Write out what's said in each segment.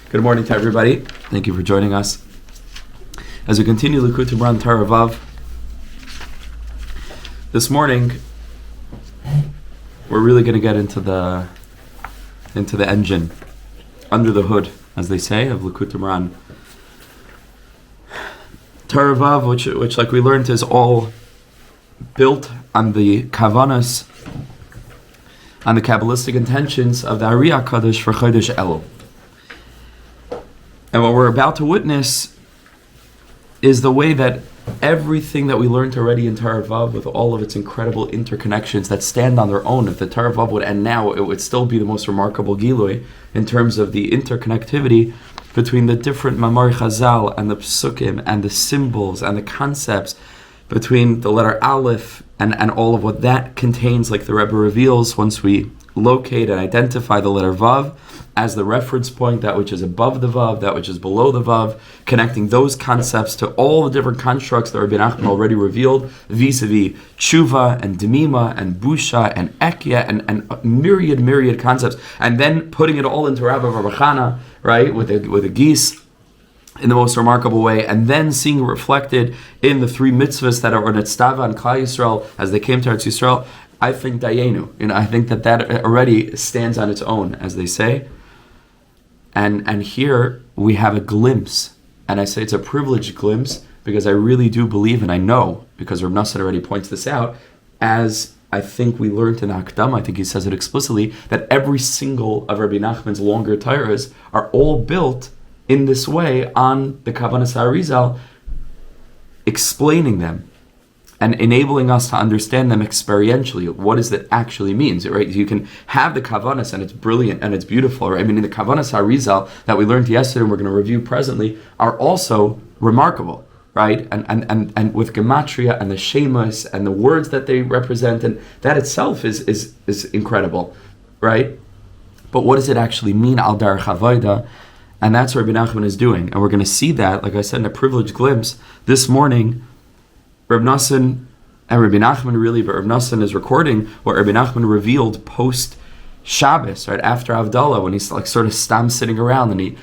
Good morning to everybody. Thank you for joining us. As we continue Likutei Moharan Vav, this morning we're really going to get into the engine, under the hood, as they say, of Likutei Moharan Vav, which, like we learned, is all built on the kavanas, on the Kabbalistic intentions of the R Yaakov for Chodesh Elul. And what we're about to witness is the way that everything that we learned already in Torah Vav, with all of its incredible interconnections that stand on their own, if the Torah Vav would end now, it would still be the most remarkable Geulah in terms of the interconnectivity between the different Mamar Chazal and the Psukim and the symbols and the concepts, between the letter Aleph and all of what that contains, like the Rebbe reveals once we locate and identify the letter Vav as the reference point, that which is above the Vav, that which is below the Vav, connecting those concepts to all the different constructs that Rebbe Nachman already revealed, vis-a-vis tshuva and demima and busha and ekya and myriad concepts, and then putting it all into Rabbi Chana, right, with a geese, in the most remarkable way, and then seeing it reflected in the three mitzvahs that are on Etztava and Klal Yisrael as they came to Eretz Yisrael. I think Dayenu, I think that already stands on its own, as they say. And here we have a glimpse, and I say it's a privileged glimpse because I really do believe, and I know, because Rebbe Nachman already points this out, as I think we learned in Akdam, I think he says it explicitly, that every single of Rebbe Nachman's longer Torahs are all built in this way on the Kavanas Arizal, explaining them and enabling us to understand them experientially. What does that actually mean? Right? You can have the Kavanas and it's brilliant and it's beautiful. Right? I mean, in the Kavanas Arizal that we learned yesterday and we're going to review presently are also remarkable, right? And with gematria and the shemas and the words that they represent, and that itself is incredible, right? But what does it actually mean? Al Derech Avoda. And that's what Rebbe Nachman is doing. And we're going to see that, like I said, in a privileged glimpse this morning. Rebbe Nachman, and Rebbe Nachman really, but Rebbe Nachman is recording what Rebbe Nachman revealed post-Shabbos, right, after Havdalah, when he's like sort of sitting around, and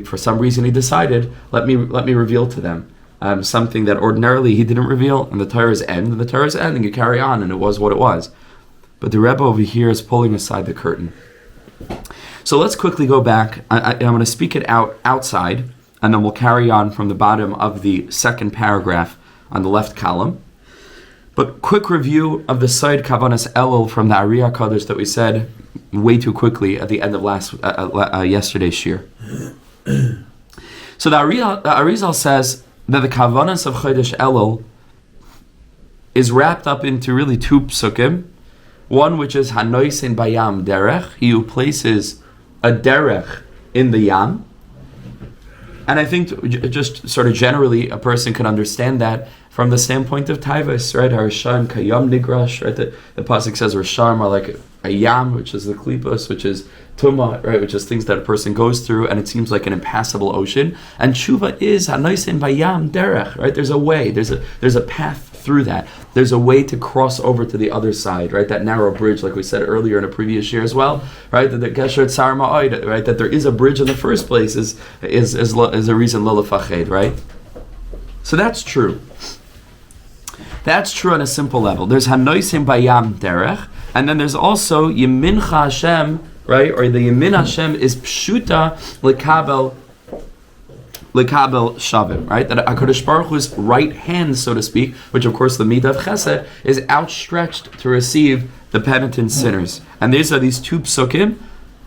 for some reason he decided, let me reveal to them something that ordinarily he didn't reveal, and the Torah's end, and the Torah's end, and you carry on, and it was what it was. But the Rebbe over here is pulling aside the curtain. So let's quickly go back. I'm going to speak it outside, and then we'll carry on from the bottom of the second paragraph on the left column. But quick review of the side Kavanas Elul from the R Yaakov that we said way too quickly at the end of yesterday's shir. So the Arizal says that the Kavanas of Chodesh Elul is wrapped up into really two psukim. One which is Hanoisen Bayam Derech, he who places a derech in the yam. And I think just sort of generally a person can understand that from the standpoint of Taivas, right? Harisham Kayam Nigrash, right? The pasuk says Risham are like a yam, which is the klipos, which is tuma, right? Which is things that a person goes through, and it seems like an impassable ocean. And tshuva is Hanoisen Bayam Derech, right? There's a way, there's a path through that. There's a way to cross over to the other side, right? That narrow bridge, like we said earlier in a previous year as well, right? That the Gesher Tzar Ma'od, right? That there is a bridge in the first place is a reason lo lefached, right? So that's true. That's true on a simple level. There's Hanoisim Bayam Derech, and then there's also Yemincha Hashem, right? Or the Yemin Hashem is Pshuta Lekabel Shavim, right? That HaKadosh Baruch Hu's right hand, so to speak, which of course the Midah of Chesed, is outstretched to receive the penitent sinners. And these are these two psukim,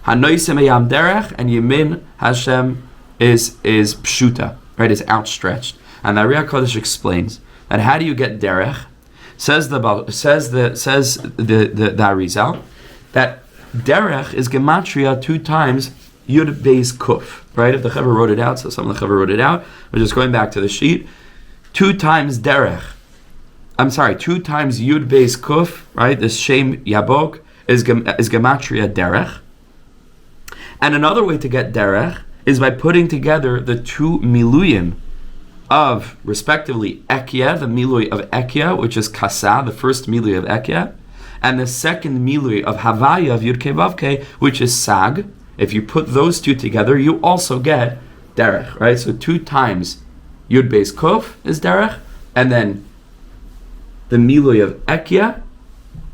Hanoisim Bayam Derech, and Yemin Hashem is Pshuta, right? Is outstretched. And the R Yaakov explains that how do you get derech? Says the Arizal that derech is gematria 2 times Yud Beis Kuf, right? If the Chaver wrote it out, so some of the Chaver wrote it out. We're just going back to the sheet. 2 times derech. 2 times Yud Beis Kuf, right? This Shem Yabok is gematria derech. And another way to get derech is by putting together the 2 miluyim of, respectively, Ekya, the milui of Ekya, which is Kasa, the first milui of Ekya, and the second milui of Havaya of Yud Kei Vav Kei, which is Sag, if you put those two together, you also get derech, right? So 2 times Yud Beis Kuf is derech, and then the milui of Ekya,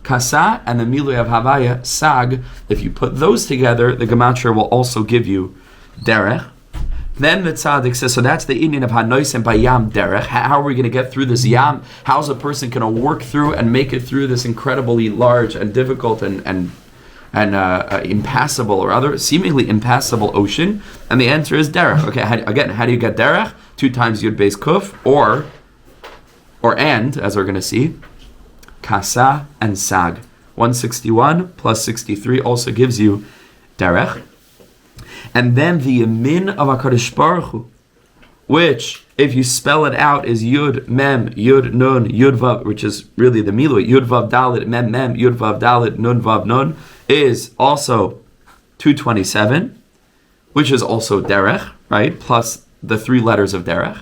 Kasa, and the milui of Havaya, Sag. If you put those together, the gematria will also give you derech. Then the tzaddik says, so that's the Indian of Hanoisem by Yam derech. How are we going to get through this Yam? How's a person going to work through and make it through this incredibly large and difficult and impassable or other seemingly impassable ocean? And the answer is derech. Okay, how do you get derech? 2 times Yud Beis Kuf, and as we're going to see, Kasa and Sag. 161 plus 63 also gives you derech. And then the Yamin of HaKadosh Baruch Hu, which, if you spell it out, is Yud, Mem, Yud, Nun, Yud, Vav, which is really the Milui, Yud, Vav, Dalet, Mem, Mem, Yud, Vav, Dalet, Nun, Vav, Nun, is also 227, which is also Derech, right? Plus the 3 letters of Derech.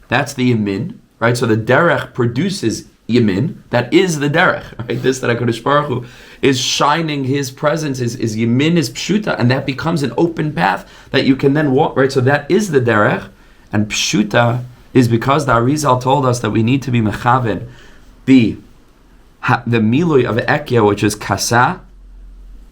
That's the Yamin, right? So the Derech produces Yamin, that is the derech, right? This that HaKadosh Baruch Hu is shining His presence, is Yamin, is Pshuta, and that becomes an open path that you can then walk, right? So that is the derech, and Pshuta is because the Arizal told us that we need to be mechaven the milui of Ekya, which is Kasa,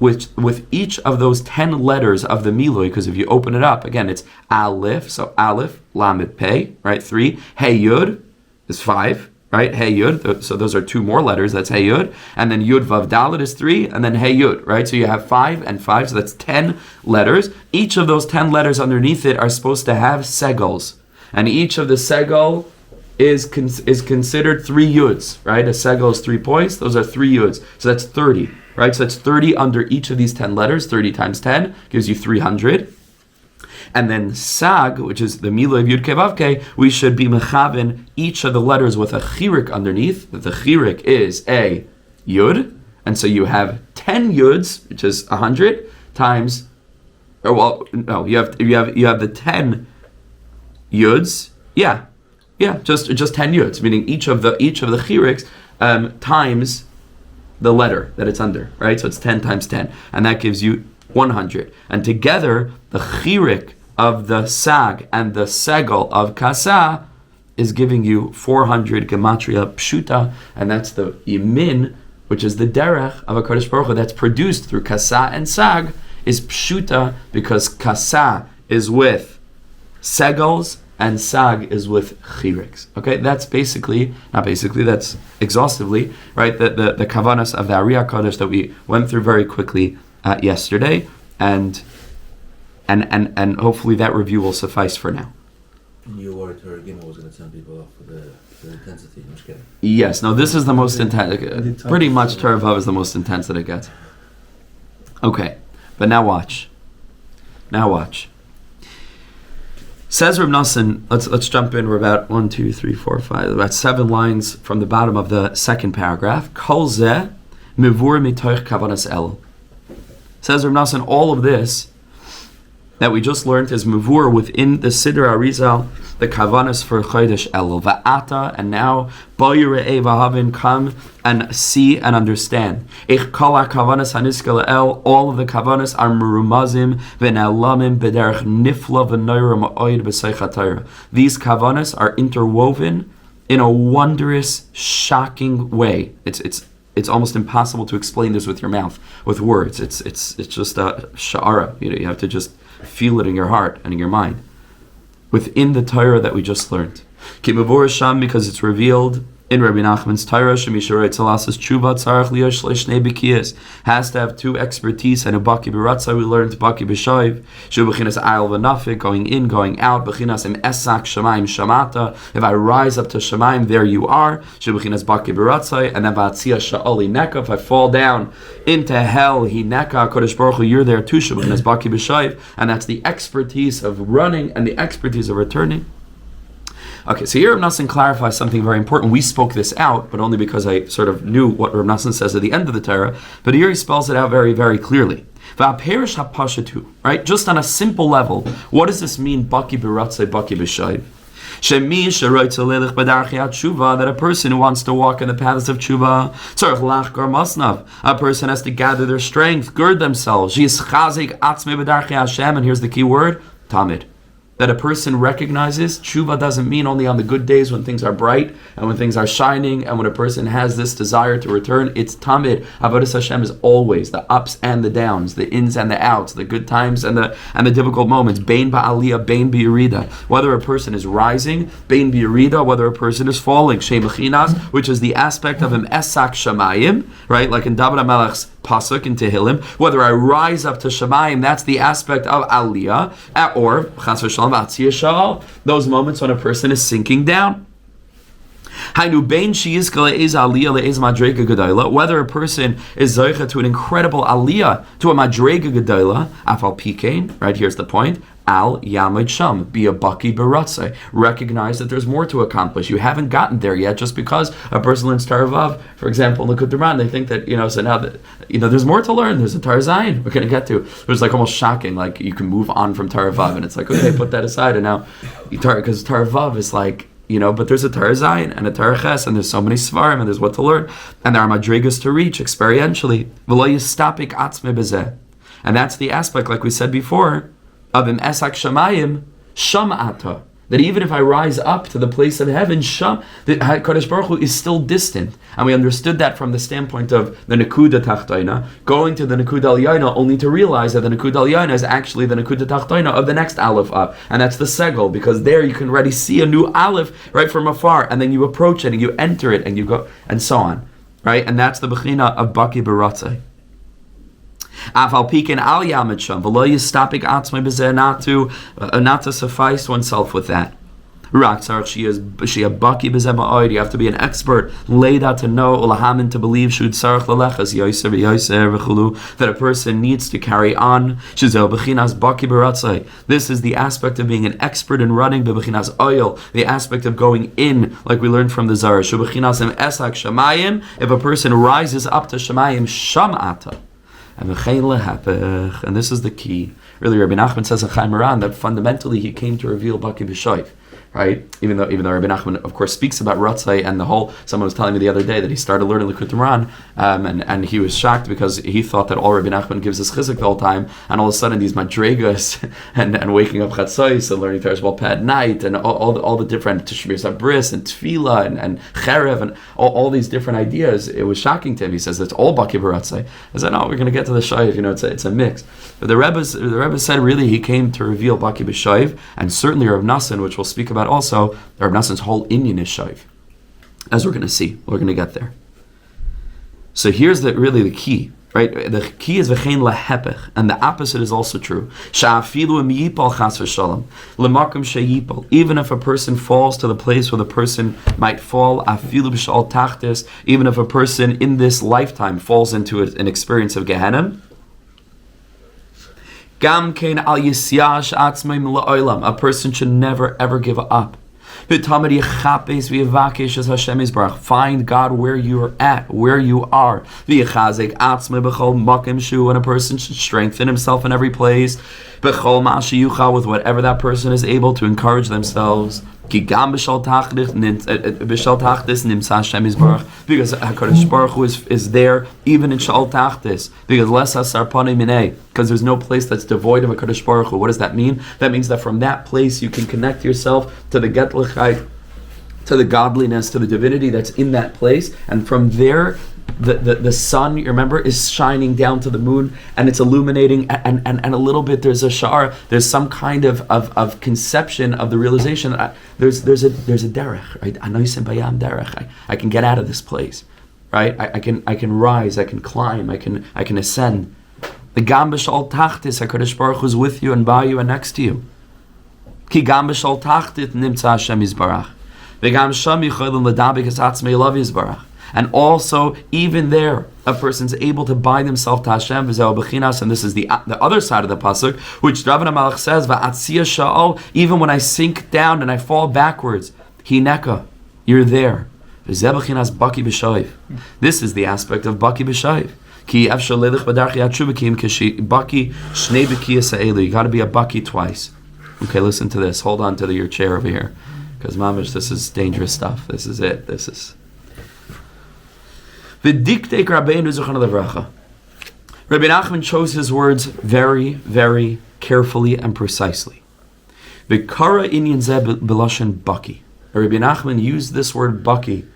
which with each of those 10 letters of the milui, because if you open it up, again, it's Aleph, so Aleph, Lamed Pei, right? 3, Hey Yud is 5, right? Hey Yud, so those are 2 more letters, that's Hey Yud, and then Yud Vav Dalet is 3, and then Hey Yud, right? So you have 5 and 5, so that's 10 letters. Each of those 10 letters underneath it are supposed to have segels, and each of the segel is considered 3 Yuds, right? A segel is 3 points, those are 3 Yuds, so that's 30, right? So that's 30 under each of these 10 letters. 30 times 10 gives you 300. And then Sag, which is the Mila of Yud Kei Vav Kei, we should be mechaven each of the letters with a chirik underneath. The chirik is a Yud, and so you have 10 Yuds, which is 100 times. Or well, no, you have the 10 Yuds. Yeah, just 10 Yuds, meaning each of the chiriks times the letter that it's under, right? So it's 10 times 10, and that gives you 100. And together, the chirik of the Sag and the Segel of Kasa is giving you 400 Gematria Pshuta, and that's the Yamin, which is the Derech of HaKadosh Baruch Hu that's produced through Kasa and Sag, is Pshuta because Kasa is with Segels and Sag is with Chiriks. Okay, that's that's exhaustively, right, the Kavanas of the R Yaakov that we went through very quickly yesterday, and hopefully that review will suffice for now. You were Torah Gimel was going to send people off for the intensity. I'm just kidding. Yes, no, this is the most intense. Pretty much Torah Vav is the most intense that it gets. Okay, but now watch. Says Rebbe Nachman, let's jump in. We're about 1, 2, 3, 4, 5, about 7 lines from the bottom of the second paragraph. Kol zeh mevur mitoich kavanas el. Says Rebbe Nachman, all of this that we just learned is mevur within the Siddur Arizal, the kavanas for Chodesh Elul. Va'ata, and now Boyurei v'havin, come and see and understand. Ich kol kavanas haniskel el, all of the kavanas are merumazim v'ne'elamim b'derech nifla v'noira ma'oid b'seicha Torah. These kavanas are interwoven in a wondrous, shocking way. It's almost impossible to explain this with your mouth, with words. It's just a sha'ara. You have to just feel it in your heart and in your mind. Within the Torah that we just learned. Ki mevur sham, because it's revealed in Rebbe Nachman's Torah, Shemisharei Tzalas's Tshuva Tzarech Liyosh Leishnei B'kiyas, has to have 2 expertise, and a Baki B'Ratzah we learned, Baki B'Shoiv, Shu B'chinas Ayel V'Nafik, going in, going out, B'chinas Im Esak Shemaim Shamata, if I rise up to Shemaim, there you are, Shu B'chinas Baki B'Ratzah, and then V'atzia Sha'oli Neka, if I fall down into hell, Hi Neka, Kodesh Baruch Hu, you're there too, Shu B'chinas Baki B'Shoiv, and that's the expertise of running and the expertise of returning. Okay, so here Rebbe Nachman clarifies something very important. We spoke this out, but only because I sort of knew what Rebbe Nachman says at the end of the Torah. But here he spells it out very, very clearly. V'aperish hapashatu, right? Just on a simple level, what does this mean? Baki b'ratzei, baki b'shayv. That a person who wants to walk in the paths of tshuva, a person has to gather their strength, gird themselves. And here's the key word, tamid. That a person recognizes tshuva doesn't mean only on the good days when things are bright and when things are shining and when a person has this desire to return. It's tamid. Avodas Hashem is always the ups and the downs, the ins and the outs, the good times and the difficult moments. Bein ba'aliyah, bein b'yerida. Whether a person is rising, bein b'yerida, whether a person is falling. Shem Bechinas, which is the aspect of him esak shamayim, right? Like in David HaMelech's pasuk in Tehillim, whether I rise up to Shemayim, that's the aspect of Aliyah, or Chas v'Shalom Atziyah Sha'al, those moments when a person is sinking down. Whether a person is zoicha to an incredible aliyah, to a madrega gedola, afal pikein, right, here's the point, al yamid sham, be a baki baratzai. Recognize that there's more to accomplish. You haven't gotten there yet just because a person learns Taravav, for example, in Likutei Moharan, they think that, so now that, there's more to learn. There's a Tar Zayin we're going to get to. It was like almost shocking, like you can move on from Taravav, and it's like, okay, put that aside, and now, because Taravav is like, but there's a Tar Zayin and a Tar Ches, and there's so many Svarim, and there's what to learn, and there are madrigas to reach experientially. And that's the aspect, like we said before, of im esak shamayim sham'ata. That even if I rise up to the place of heaven, the Kadosh Baruch Hu is still distant. And we understood that from the standpoint of the Nekuda Tachtoina, going to the Nekuda Aliyana, only to realize that the Nekuda Aliyana is actually the Nekuda Tachtoina of the next Aleph up. And that's the Segel, because there you can already see a new Aleph right from afar, and then you approach it, and you enter it, and you go, and so on. Right? And that's the Bechina of Baki Baratzai. Not to suffice oneself with that. You have to be an expert, Leida, to know, Ulahamin, to believe, that a person needs to carry on. This is the aspect of being an expert in running, the aspect of going in, like we learned from the Zara. If a person rises up to Shemayim, Sham'ata. And this is the key. Really, Rebbe Nachman says in Chaim Moran that fundamentally he came to reveal Baki B'Shoiv, right? Even though Rebbe Nachman, of course, speaks about Ratzai and the whole. Someone was telling me the other day that he started learning Likutei Moharan, and he was shocked because he thought that all Rebbe Nachman gives is chizuk the whole time, and all of a sudden these madregas and waking up chatzos and learning Teresh Balpeh at night and all the different Tishbir Sabris and Tefillah and Cherev and all these different ideas. It was shocking to him. He says it's all Baki B'Ratzai. I said, no, we're going to get to the Shaiv. It's a mix. But the Rebbe said really he came to reveal Baki B'Shaiv, and certainly Rav Nassan, which we'll speak about also, Rav Nassan's whole Inyan is Shaiv. As we're going to see. We're going to get there. So here's really the key. Right? The key is v'chein lahepech, and the opposite is also true. Sha'afilu im yipal chas v'shalom, l'makom she'yipal. Even if a person falls to the place where the person might fall, afilu b'shal tachtis, even if a person in this lifetime falls into an experience of Gehenna, gam kein al yisyash atzmeim la'olam. A person should never ever give up. Find God where you are at, where you are. And a person should strengthen himself in every place with whatever that person is able to encourage themselves. Because HaKadosh Baruch Hu is there even in Shal Tachtis. Because there's no place that's devoid of HaKadosh Baruch Hu. What does that mean? That means that from that place you can connect yourself to the Getlichkeit, to the godliness, to the divinity that's in that place, and from there the sun, you remember, is shining down to the moon, and it's illuminating, and a little bit there's a sha'ar, there's some kind of conception of the realization that there's a derech, right? Anoisim bayam derech. I can get out of this place, right? I can rise, I can climb, I can ascend. The gam b'shal tachtis, HaKadosh Baruch Hu is with you and by you and next to you. Ki gam b'shal tachtit nimtza Hashem yizbarach. V'gam sham yicholim l'dabik es atzmei love yizbarach. And also, even there, a person's able to bind himself to Hashem, and this is the other side of the pasuk, which David HaMelech says, Va'atziyah sha'ol, even when I sink down and I fall backwards, hineka, you're there. This is the aspect of Baki B'Shaiv. You got to be a Baki twice. Okay, listen to this. Hold on to your chair over here. Because mamish, this is dangerous stuff. This is it. This is. V'diktek Rabbeinu Zochana Levracha. Rebbe Nachman chose his words very, very carefully and precisely. V'kara inyan zeh b'lashon baki. Rebbe Nachman used this word baki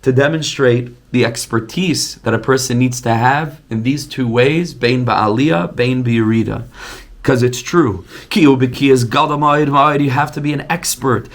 to demonstrate the expertise that a person needs to have in these two ways, bein ba'aliyah, bein b'yerida. Because it's true. You have to be an expert.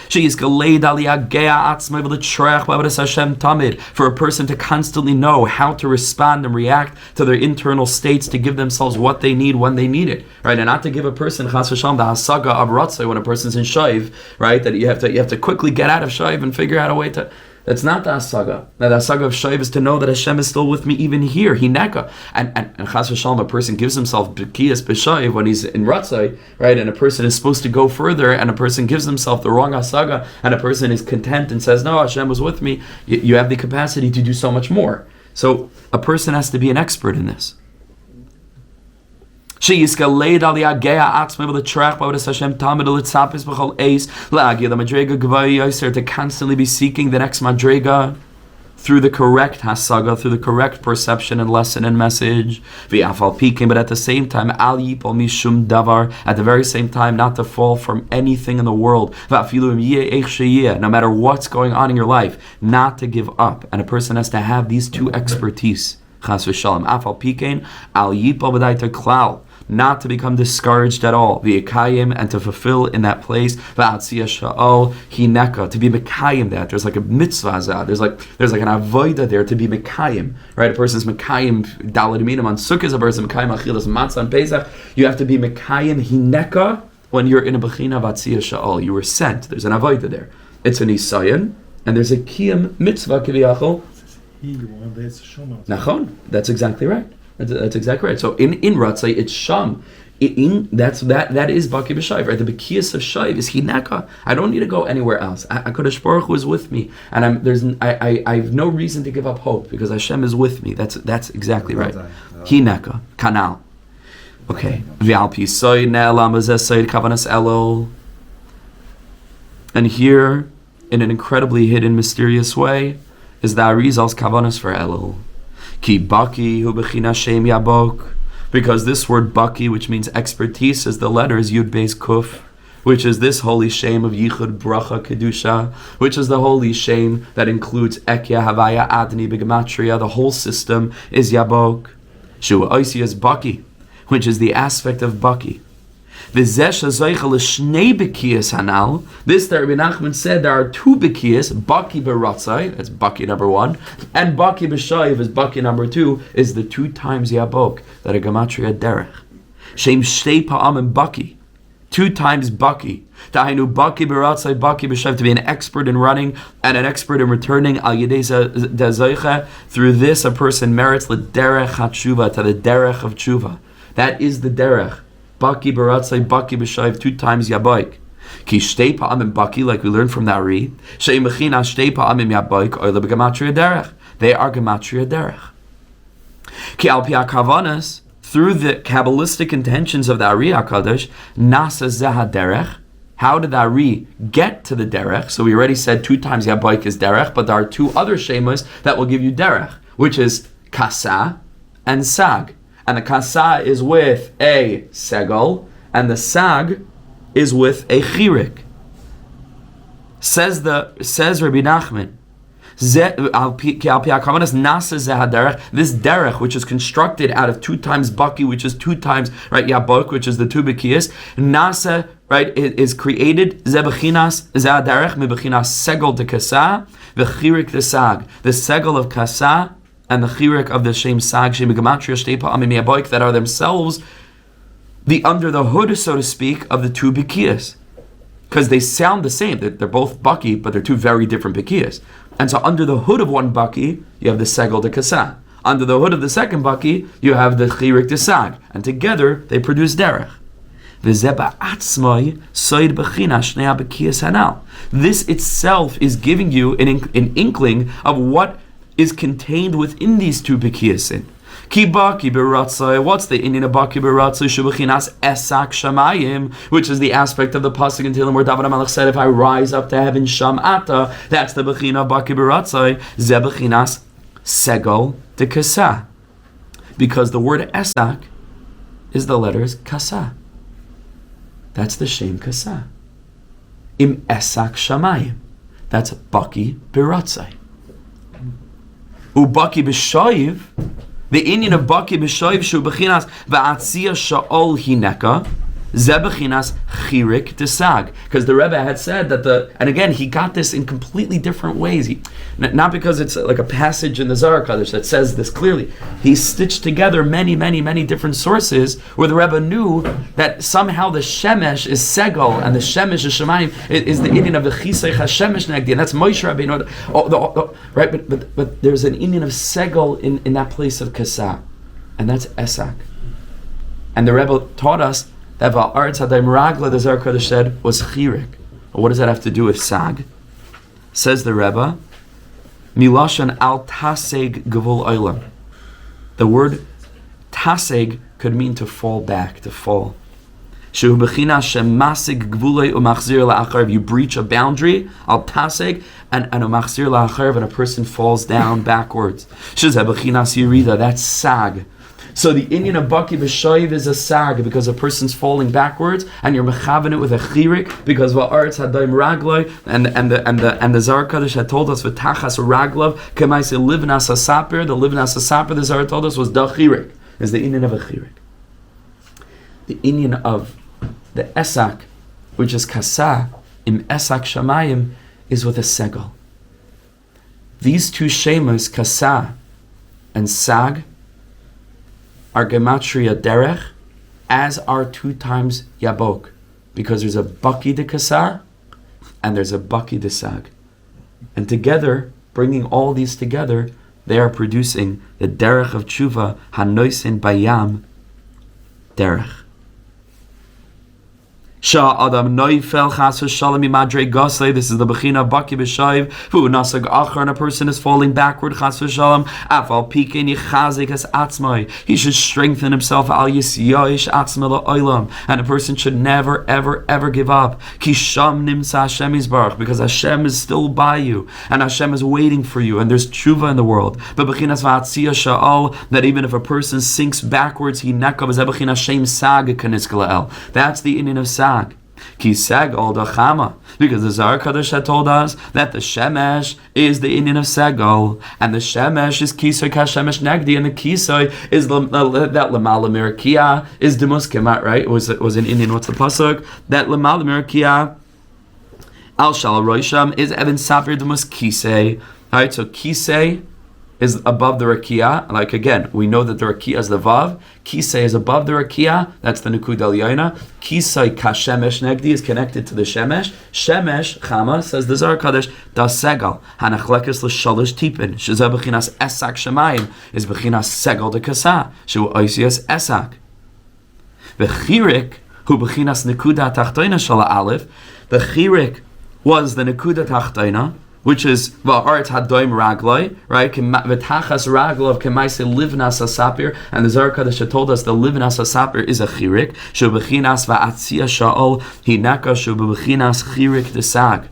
For a person to constantly know how to respond and react to their internal states, to give themselves what they need when they need it. Right? And not to give a person chas v'shalom the hasaga of ratzai when a person's in shayv, right? That you have to quickly get out of shayv and figure out a way to. That's not the hasaga. Now, the hasaga of shayv is to know that Hashem is still with me even here. Hineka. And chas v'shalom, a person gives himself b'kiyas b'shayv when he's in ratzai, right? And a person is supposed to go further, and a person gives himself the wrong hasaga, and a person is content and says, no, Hashem was with me. You have the capacity to do so much more. So a person has to be an expert in this. To constantly be seeking the next madrega through the correct hasaga, through the correct perception and lesson and message. But at the same time, at the very same time, not to fall from anything in the world. No matter what's going on in your life, not to give up. And a person has to have these two expertise. Not to become discouraged at all, and to fulfill in that place, to be mekayim that. There's like a mitzvah, there's like an avodah there to be mekayim, right? A person's mekayim daled minim on sukkahs, a person's mekayim achilas matzah on Pesach. You have to be mekayim hineka when you're in a bechina v'atziyah sha'ol. You were sent. There's an avodah there. It's an isayan, and there's a kiyam mitzvah kiviyachol. Nachon. That's exactly right. That's exactly right. So in Ratzai, it's Sham. That is Baki B'Shayv, right? The Bekiyas of Shayv is Hineka. I don't need to go anywhere else. HaKadosh Baruch Hu is with me, and I have no reason to give up hope because Hashem is with me. That's exactly right. Hineka, Kanal. Okay. And here, in an incredibly hidden, mysterious way, is the Arizal's Kavanas for Elul. Ki baki hu bechina shem yabok, because this word baki, which means expertise, is the letters Yud Beis Kuf, which is this holy shame of Yichud Bracha Kedusha, which is the holy shame that includes Ekya Havaya Adni B'Gematria. The whole system is yabok. Shu oisi is baki, which is the aspect of baki. This that Rebbe Nachman said there are two bekiyas, Baki beratzai, that's Baki number 1, and Baki b'shayv is Baki number 2, is the 2 times Yabok, that are Gematria Derech. Shem shtei pa'amim Baki, 2 times Baki. Tahinu Baki beratzai, Baki b'shayv, to be an expert in running and an expert in returning al yedei dezaycha. Through this, a person merits the derech hatshuva, to the derech of tshuva. That is the derech. Baki baratzai, Baki b'shayv, 2 times yabaik. Ki shtei pa'amim Baki, like we learned from the Ari. Shei mechina shtei pa'amim yabaik, oile b'gematria derech. They are gematria derech. Ki al pi ha'kavanas, through the Kabbalistic intentions of the Ari HaKadosh, nasa zeha derech. How did the Ari get to the derech? So we already said 2 times yabaik is derech, but there are 2 other shemas that will give you derech, which is kasa and sag. And the kasa is with a segel, and the sag is with a chirik. Says Rebbe Nachman, this derech, which is constructed out of 2 times baki, which is 2 times right yabok, which is the 2 bekiyas, nasa, right, is created zebechinas derech mebechinas segel de kasa, the chirik de sag, the segel of kasa and the chirik of the shem sag, shem gematria shtei pa'amim yaboik, that are themselves the under the hood, so to speak, of the 2 bekiyas. Because they sound the same. They're both baki, but they're 2 very different bekiyas. And so under the hood of one baki, you have the segel de kasa. Under the hood of the second baki, you have the chirik de sag. And together, they produce derech. This itself is giving you an inkling of what is contained within these 2 bekiyasin. Ki baki beratzai. What's the Indian of baki beratzai? Shubachinas esak shamayim, which is the aspect of the pasuk in Tehillim where David HaMelech said, "If I rise up to heaven, shamata." That's the bechina of baki beratzai. Ze bechinas segol de kasa, because the word esak is the letters kasa. That's the shem kasa. Im esak shamayim. That's baki beratzai. Ubaki b'shoiv. The Indian of Baki B'Shoiv Shu Bechinas Va'atzia Sha'ol Hineka Ze Bechinas Chirik Desag. Because the Rebbe had said that and again, he got this in completely different ways. Not because it's like a passage in the Zohar Kadosh that says this clearly. He stitched together many, many, many different sources where the Rebbe knew that somehow the Shemesh is Segol and the Shemesh is Shemayim is the Indian of the Chisei HaShemesh Negdi, and that's Moshe Rabbeinu. Right, but there's an Indian of Segol in that place of Kasa, and that's Esak. And the Rebbe taught us that Va'aretz Hadayim Ragla, the Zohar Kodesh said, was Chirik. What does that have to do with Sag? Says the Rebbe, Milashon al Taseg Gevul Olam. The word Taseg could mean to fall back, to fall. Shehu Bechina Shemasig Gevulei Umachzir La'achar. You breach a boundary, al Taseg, and Umachzir La'achar, and a person falls down backwards. Shezeh Bechinas Yerida, that's Sag. So the Indian of Baki B'Shoiv is a sag because a person's falling backwards, and you're mechaven it with a chirik because Va'aretz Hadayim Ragloi, and the Zohar Kadosh had told us V'tachas Raglov Kemaise Livnas HaSaper. The Livnas HaSaper, the Zohar told us, was the chirik, is the Indian of a chirik. The Indian of the Esak, which is Kasa, im Esak Shamayim, is with a segel. These two shemas, Kasa and Sag, are gematria derech, as are 2 times yabok, because there's a baki de kasar and there's a baki de sag, and together, bringing all these together, they are producing the derech of tshuva hanoisin bayam derech. Shah Adam Noifel Chas V'Shalom Imadrei Gosei. This is the Bechina Baki B'Shayiv. V'u Nasag Achar, and a person is falling backward. Chas V'Shalom. Afal Pikein Yichazik Es Atzmai. He should strengthen himself. Al Yisyoish Atzma La'olam. And a person should never, ever, ever give up. Ki Sham Nimsa Hashem Yisbarach, because Hashem is still by you, and Hashem is waiting for you, and there's tshuva in the world. But Bechinas V'Atzia Sha'al, that even if a person sinks backwards, he nekav Zeh Bechina Shem Sag Kanisk La'el. That's the Indian of Sag. Ki Sag al Dachama, because the Zohar Kadosh had told us that the Shemesh is the Indian of Segol, and the Shemesh is Kisoy Kashemesh Negdi, and the Kisoy is that Lamala Mirakia is Demus Kemat, right? It was an Indian, what's the pasuk? That Lamala Mirakia Al Shal Roisham is Eben Sapir Demus Kisei. Alright, so Kisei is above the rakia. Like again, we know that the rakia is the vav. Kisei is above the rakia. That's the nukud al-yaina. Kisei kashemesh negdi is connected to the shemesh. Shemesh chama, says the Zohar Kadosh, das segal hanachlekes l'shalosh tipin. Shezeh bechinas esak shemayim is bechinas segal de kasa. Shu oisias esak. V'chirik hu bechinas nekuda tachtoina shala aleph. The chirik was the nekuda tachtoina, which is Va'aretz Hadayim Ragloi, right? V'tachas Raglov Kemaise Livnas HaSapir, and the Zohar Kadosh told us the Livnas HaSapir is a chirik. Shu bechinas va'atzia sha'ol hinaka shu bechinas chirik desag.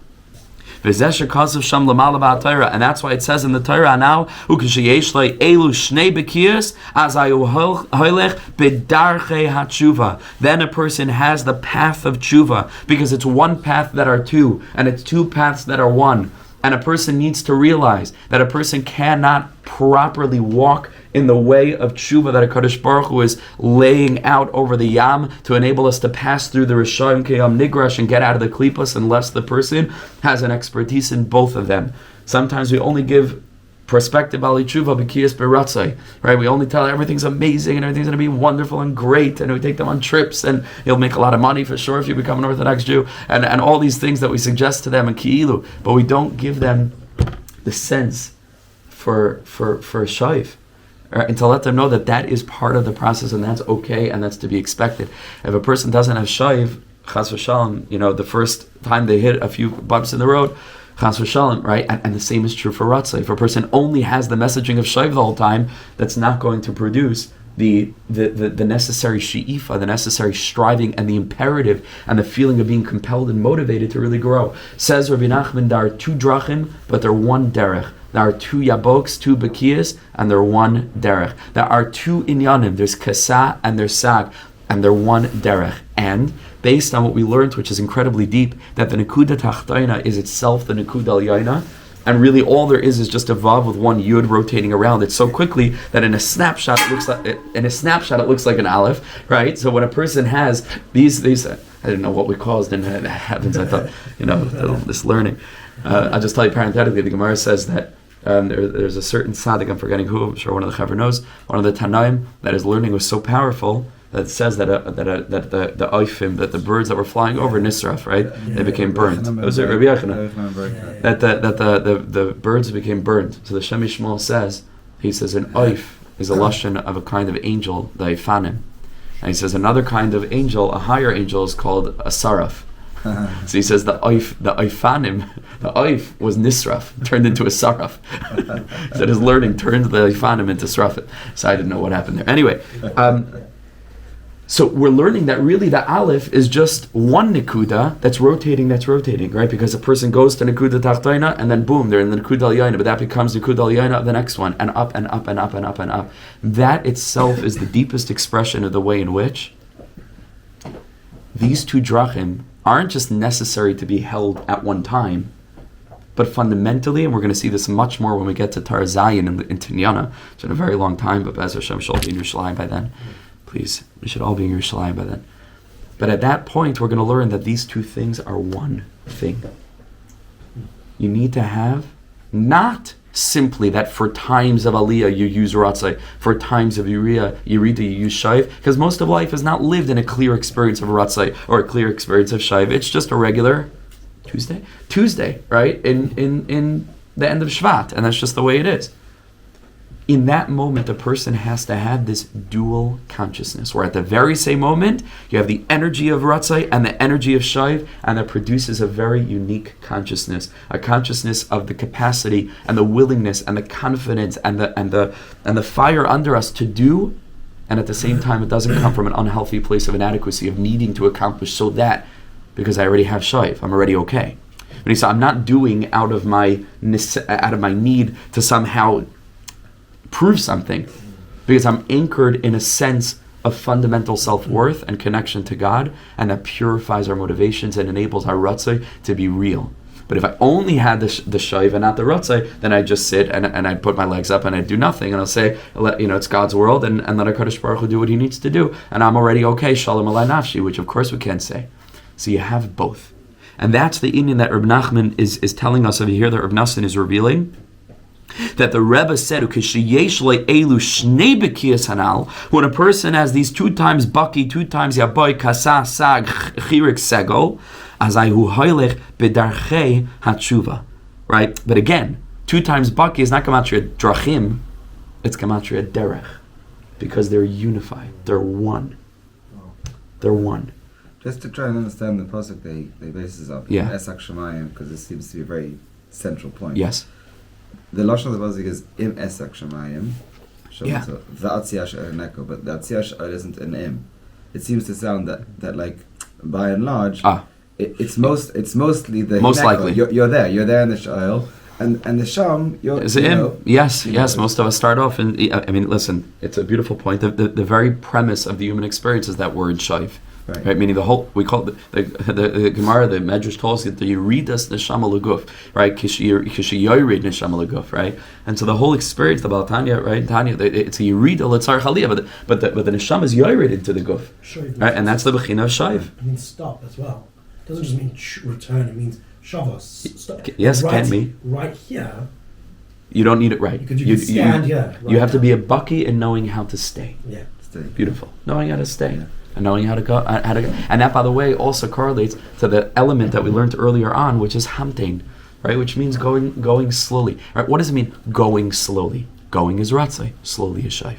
V'zeh shekasav sham lamala ba'Torah, and that's why it says in the Torah now, uk'sheyesh lei elu shnei bekiyas az ayu hoilech b'darchei hatshuva. Then a person has the path of tshuva, because it's one path that are two, and it's two paths that are one. And a person needs to realize that a person cannot properly walk in the way of tshuva that HaKadosh Baruch Hu is laying out over the yam to enable us to pass through the Rishayim Kiyam Nigrash and get out of the Klippas, unless the person has an expertise in both of them. Sometimes we only give perspective ali tshuva b'kiyas beratzai, right? We only tell everything's amazing and everything's going to be wonderful and great, and we take them on trips, and you'll make a lot of money for sure if you become an Orthodox Jew, and all these things that we suggest to them in ki'ilu, but we don't give them the sense for shaif, right? And to let them know that that is part of the process, and that's okay, and that's to be expected. If a person doesn't have shaif, chas v'shalom, the first time they hit a few bumps in the road, Chas v'shalom, right? And the same is true for Ratzah. If a person only has the messaging of Shaiv the whole time, that's not going to produce the necessary she'ifa, the necessary striving, and the imperative, and the feeling of being compelled and motivated to really grow. Says Rebbe Nachman, there are two drachim, but they're one derech. There are two yaboks, two bekiyas, and they're one derech. There are two inyanim, there's kasa and there's sag, and they're one derech. And based on what we learned, which is incredibly deep, that the nekuda tachtoina is itself the nekuda al-yaina, and really all there is just a vav with one yud rotating around it so quickly that in a snapshot it looks like an aleph, right? So when a person has these I didn't know what we caused in heavens. I thought, this learning. I'll just tell you parenthetically, the Gemara says that there's a certain tzaddik, I'm forgetting who, I'm sure one of the chaver knows, one of the Tanaim, that his learning was so powerful that says that the oifim, that the birds that were flying over Nisraf, right, they became burnt. Was it Rebbe Nachman? That the birds became burnt. So the Shem Yishmael says, he says an oif is a lashon of a kind of angel, the ifanim, and he says another kind of angel, a higher angel, is called a saraf. So he says the oifanim, the oif was nisraf, turned into a saraf. So his learning turned the ifanim into saraf. So I didn't know what happened there. Anyway. So we're learning that really the aleph is just one nekuda that's rotating, right? Because a person goes to nekuda tachtoina and then boom, they're in the nekuda al-yaina, but that becomes nekuda al-yaina of the next one, and up and up and up and up and up. That itself is the deepest expression of the way in which these two drachim aren't just necessary to be held at one time, but fundamentally, and we're going to see this much more when we get to Tar Zayin in Tinyana, which in a very long time, but Be'ez Hashem shall be in Yerushalayim by then. Please, we should all be in Yerushalayim by then. But at that point, we're going to learn that these two things are one thing. You need to have not simply that for times of Aliyah you use Ratzai, for times of Yerida you use Shaiv, because most of life is not lived in a clear experience of Ratzai or a clear experience of Shaiv. It's just a regular Tuesday, right? In the end of Shvat, and that's just the way it is. In that moment, the person has to have this dual consciousness, where at the very same moment, you have the energy of Ratzai and the energy of Shaiv, and that produces a very unique consciousness, a consciousness of the capacity and the willingness and the confidence and the fire under us to do, and at the same time, it doesn't come from an unhealthy place of inadequacy, of needing to accomplish so that, because I already have Shaiv, I'm already okay. But he said, I'm not doing out of my need to somehow prove something, because I'm anchored in a sense of fundamental self-worth and connection to God, and that purifies our motivations and enables our Ratzai to be real. But if I only had the Shaiv and not the Ratzai, then I just sit and I'd put my legs up and I'd do nothing, and I'll say, it's God's world, and let HaKadosh Baruch Hu do what he needs to do, and I'm already okay, Shalom Alai Nafshi, which of course we can't say. So you have both. And that's the Indian that Rebbe Nachman is telling us over here, that Rebbe Nachman is revealing, that the Rebbe said, when a person has these 2 times baki, 2 times yaboy, kasa, sag, chirik, segol, azayu hoylech bedarchei hatshuva. Right? But again, 2 times baki is not gematria drachim, it's gematria derech. Because they're unified. They're one. They're one. Just to try and understand the pasuk they base this off, Esak Shemayim, because this seems to be a very central point. Yes. The lashon of the pasuk is im Esak Shemayim, v'atziyash ereneko, but the atziyash isn't an im. It seems to sound that like by and large, it's mostly the most hineko. Likely you're there in the sha'il, and the sham you're. Is it im? Yes. Most of us start off, and I mean, listen, it's a beautiful point. The very premise of the human experience is that word shaiv. Right, meaning the whole, we call it the Gemara, the Medrash tells us that you read us neshama leguf, right? Kishiyoyrid neshama leguf, right? And so the whole experience, the Baal Tanya, right? Tanya, it's a yirida letzar chaliyah, but the neshama is yoyrid into the guf, right? And that's the bechina of shaiv. It means stop as well. It doesn't just mean return. It means shavas. Stop. Yes, right, can be. Right here. You don't need it right. You can stand here. Right you have now. To be a bucky in knowing how to stay. Yeah. Stay. Beautiful. Knowing how to stay. Yeah. And knowing how to go, and that, by the way, also correlates to the element that we learned earlier on, which is hamtein, right? Which means going slowly. Right? What does it mean? Going slowly. Going is ratzai. Slowly is shaiv.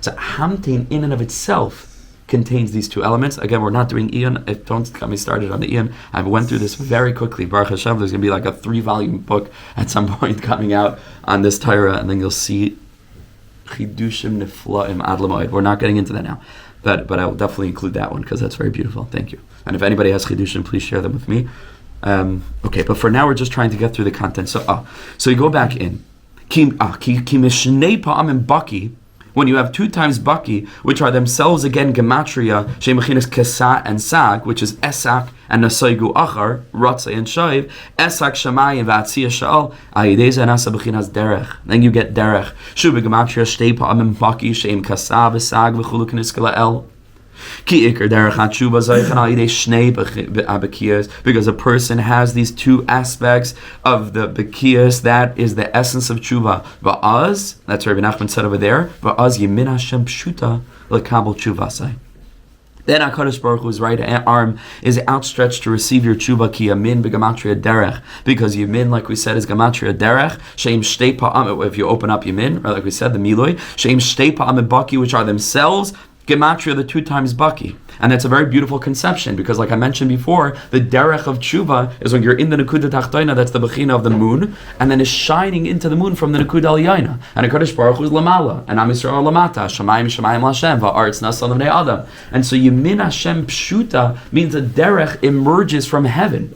So hamtein, in and of itself, contains these two elements. Again, we're not doing Ian. Don't get me started on the Ian. I went through this very quickly. Baruch Hashem, there's going to be like a 3-volume book at some point coming out on this Torah, and then you'll see Chidushim Niflaim Ad L'Moed. We're not getting into that now, but I will definitely include that one because that's very beautiful. Thank you. And if anybody has Chidushim, please share them with me. Okay, but for now we're just trying to get through the content. So you go back in. Ki mishnei pa'amim baki. When you have 2 times baki, which are themselves again gematria, shemechinas kesa and sag, which is esak and nasaygu achar, ratzay and shayv, esak shamayim v'atzia sha'al, ayideza nasa bechinas derech. Then you get derech. Shuba gematria shtei pa'amim baki, sheim kasa v'sag v'chulu k'niskala el. Because a person has these 2 aspects of the bekiyas, that is the essence of tshuva. Va'az, that's what Rebbe Nachman said over there. Va'az yemin Hashem pshuta lekabel tshuvasai. Then HaKadosh Baruch Hu's right arm is outstretched to receive your tshuva ki yamin begamatria derech. Because yamin, like we said, is gamatria derech. Sheim shtei pa'am, if you open up yamin, or like we said, the miloi. Sheim shtei pa'am baki, which are themselves gematria, the 2 times baki. And that's a very beautiful conception, because like I mentioned before, the derech of tshuva is when you're in the nekuda tachtoina, that's the bechina of the moon, and then is shining into the moon from the nekuda al-yaina. And HaKadosh Baruch Hu is lamala, and Am Yisrael lamata, shamayim l'Hashem, va'aretz nasa l'bnei adam. And so Yemin Hashem pshuta means a derech emerges from heaven.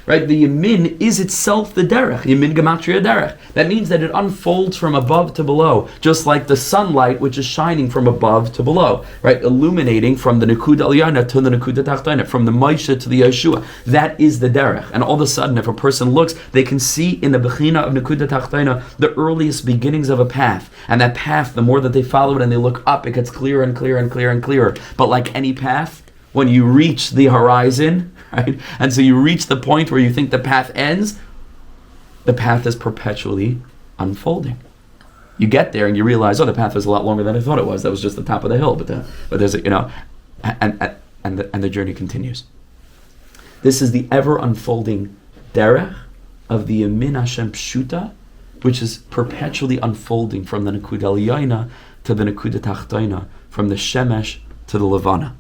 Right, the yamin is itself the derech, yamin gematria derech. That means that it unfolds from above to below, just like the sunlight, which is shining from above to below, right, illuminating from the nekuda aliyana to the nekuda tachtoina, from the Moshe to the Yeshua. That is the derech. And all of a sudden, if a person looks, they can see in the bechina of nekuda tachtoina the earliest beginnings of a path. And that path, the more that they follow it and they look up, it gets clearer and clearer and clearer and clearer. But like any path, when you reach the horizon, right? And so you reach the point where you think the path ends, the path is perpetually unfolding. You get there and you realize, the path is a lot longer than I thought it was. That was just the top of the hill, but there's and the journey continues. This is the ever unfolding derech of the Yamin Hashem Pshuta, which is perpetually unfolding from the Nekuda Aliyana to the Nekuda Tachtoina, from the Shemesh to the Levana.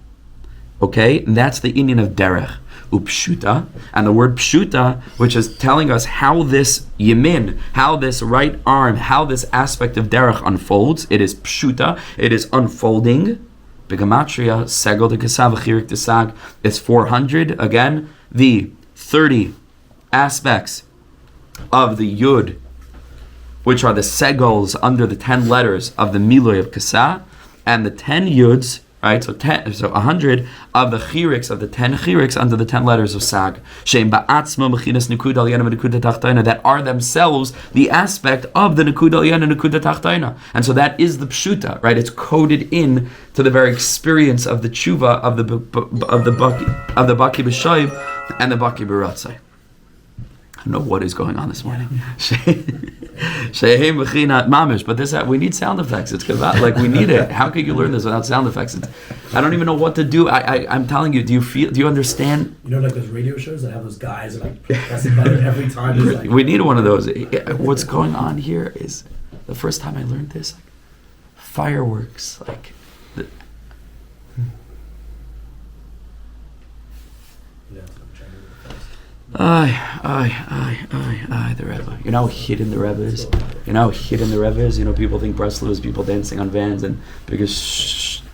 Okay, and that's the Indian of derech. Upshuta, and the word pshuta, which is telling us how this yamin, how this right arm, how this aspect of derech unfolds. It is pshuta, it is unfolding. Begamatria, segol de kasav chirik de sag, is 400. Again, the 30 aspects of the yud, which are the segols under the 10 letters of the miloi of kasa, and the 10 yuds. Right, so 100 of the chiriks, of the 10 chiriks under the 10 letters of sag, that are themselves the aspect of the nekuda aliyana and nekuda tachtoina. And so that is the pshuta, right? It's coded in to the very experience of the tshuva of the baki b'shayv and the baki b'ratzai. I don't know what is going on this morning. But this, we need sound effects. It's like we need it. How can you learn this without sound effects? I don't even know what to do. I'm telling you. Do you understand? You know, like those radio shows that have those guys that press the button every time. Like, we need one of those. What's going on here is the first time I learned this, fireworks, like. The Rebbe. You know how hidden the Rebbe is? People think Breslau is people dancing on vans and biggest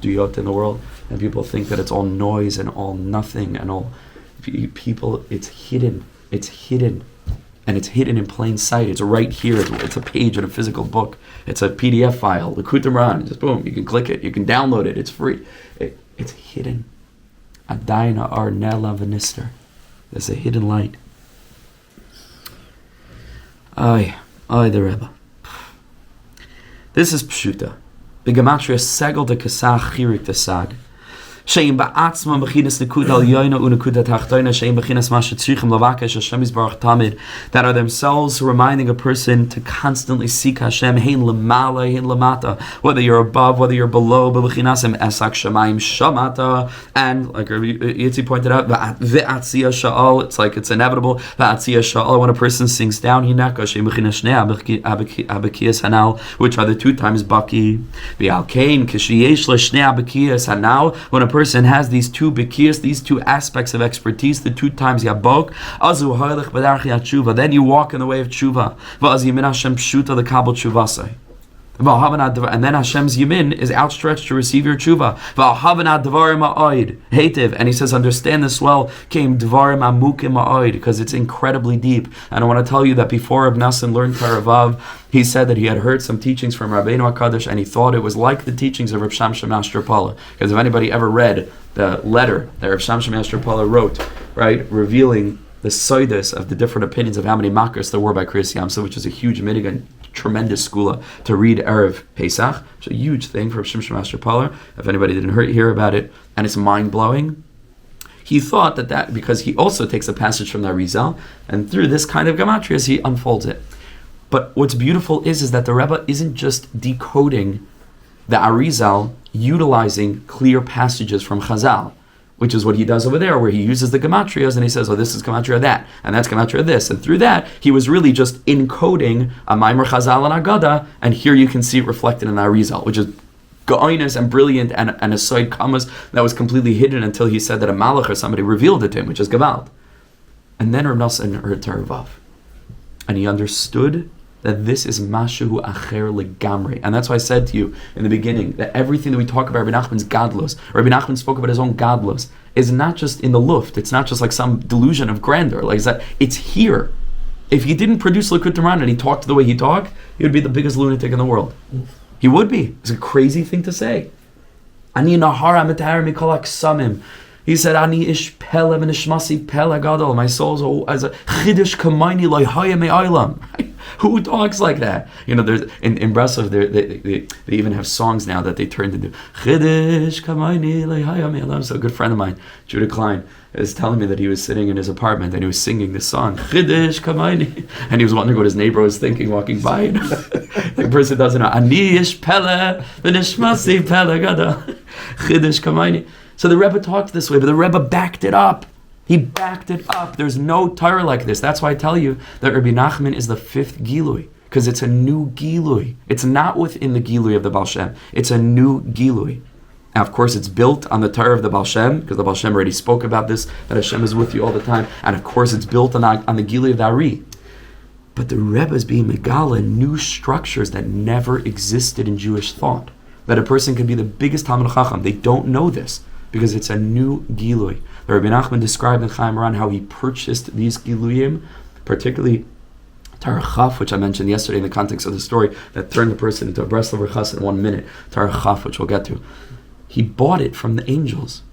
shtuyot in the world. And people think that it's all noise and all nothing and all people. It's hidden. It's hidden. And it's hidden in plain sight. It's right here. It's a page in a physical book. It's a PDF file. Likutei Moharan. Just boom. You can click it. You can download it. It's free. It's hidden. Adaina ar nela v'nister. There's a hidden light. The Rebbe. This is pshuta. Begamatria segel de kasach chirik de sag. Sheim ba'atzma bechinas nekuda aliyana unekuda tachtoina sheim bechinas mashatzrichim lavakesh Hashem yisbarach tamid, that are themselves reminding a person to constantly seek Hashem, hein lemala, hein lamata, whether you're above, whether you're below, bebechinasem esak shamayim shamata, and like Yitzi pointed out, ve'atzia sha'al, it's like it's inevitable, ve'atzia sha'al, when a person sinks down, hinaka sheim bechinas shnei abekiyas hanal, which are the 2 times baki, ve'alkein kishiyesh l'shnei abekiyas hanal, when a person person has these two bikiyas, these two aspects of expertise, the two times yabok, azu ha'ilech b'darchi ha'tshuva, then you walk in the way of tshuva, v'az yimin Hashem pshuta l'kabel tshuvasai. And then Hashem's yamin is outstretched to receive your tshuva. And he says, understand this well, came dvarim amukim ma'oid, because it's incredibly deep. And I want to tell you that before Rebbe Nachman learned Torah Vav, he said that he had heard some teachings from Rabbeinu HaKadosh, and he thought it was like the teachings of Reb Shamshon Master Pala. Because if anybody ever read the letter that Reb Shamshon Master Pala wrote, right, revealing the soidus of the different opinions of how many makros there were by Kriyas Yamsuf, which is a huge mitigan, tremendous skula to read Erev Pesach. It's a huge thing for Shimshon Master Polar. If anybody didn't hear about it, and it's mind-blowing. He thought that because he also takes a passage from the Arizal, and through this kind of gematrias, he unfolds it. But what's beautiful is that the Rebbe isn't just decoding the Arizal, utilizing clear passages from Chazal, which is what he does over there, where he uses the gematrias and he says, oh, this is gematria that, and that's gematria this. And through that, he was really just encoding a Maimer Chazal and Agada, and here you can see it reflected in the Arizal, which is ga'oinus and brilliant, and a side kamas that was completely hidden until he said that a malach or somebody revealed it to him, which is Gevald. And then Reb Nachman heard Torah Vav, and he understood that this is mashu acher legamri. And that's why I said to you in the beginning that everything that we talk about Rebbe Nachman's gadlus, Rebbe Nachman spoke about his own gadlus, is not just in the luft. It's not just like some delusion of grandeur. Like that, it's here. If he didn't produce Likutei Moharan and he talked the way he talked, he would be the biggest lunatic in the world. He would be. It's a crazy thing to say. Ani nahara mitahar mikol aksamim. He said, Ani ish pele v'nishmasi pele gadol. My soul's as a chidush kamayni loy haya me'aylam. Who talks like that? You know, there's in Breslov, they even have songs now that they turned into Chidish Kamayni Leihaya Me'alam. So a good friend of mine, Judah Klein, is telling me that he was sitting in his apartment and he was singing this song, Chidish Kamayni, and he was wondering what his neighbor was thinking walking by. The person doesn't know. Ani ish pele v'nishmasi pele gadol. Chidish Kamayni. So the Rebbe talked this way, but the Rebbe backed it up. He backed it up. There's no Torah like this. That's why I tell you that Rebbe Nachman is the fifth Gilui, because it's a new Gilui. It's not within the Gilui of the Baal Shem. It's a new Gilui. Now, of course, it's built on the Torah of the Baal Shem, because the Baal Shem already spoke about this, that Hashem is with you all the time. And of course, it's built on the Gilui of the Ari. But the Rebbe is being megala new structures that never existed in Jewish thought. That a person can be the biggest Talmid Chacham. They don't know this, because it's a new Gilui. The Rebbe Nachman described in Chaim Moran how he purchased these Giluyim, particularly Torah Chaf, which I mentioned yesterday in the context of the story that turned the person into a Breslover Chas in 1 minute. Torah Chaf, which we'll get to. He bought it from the angels.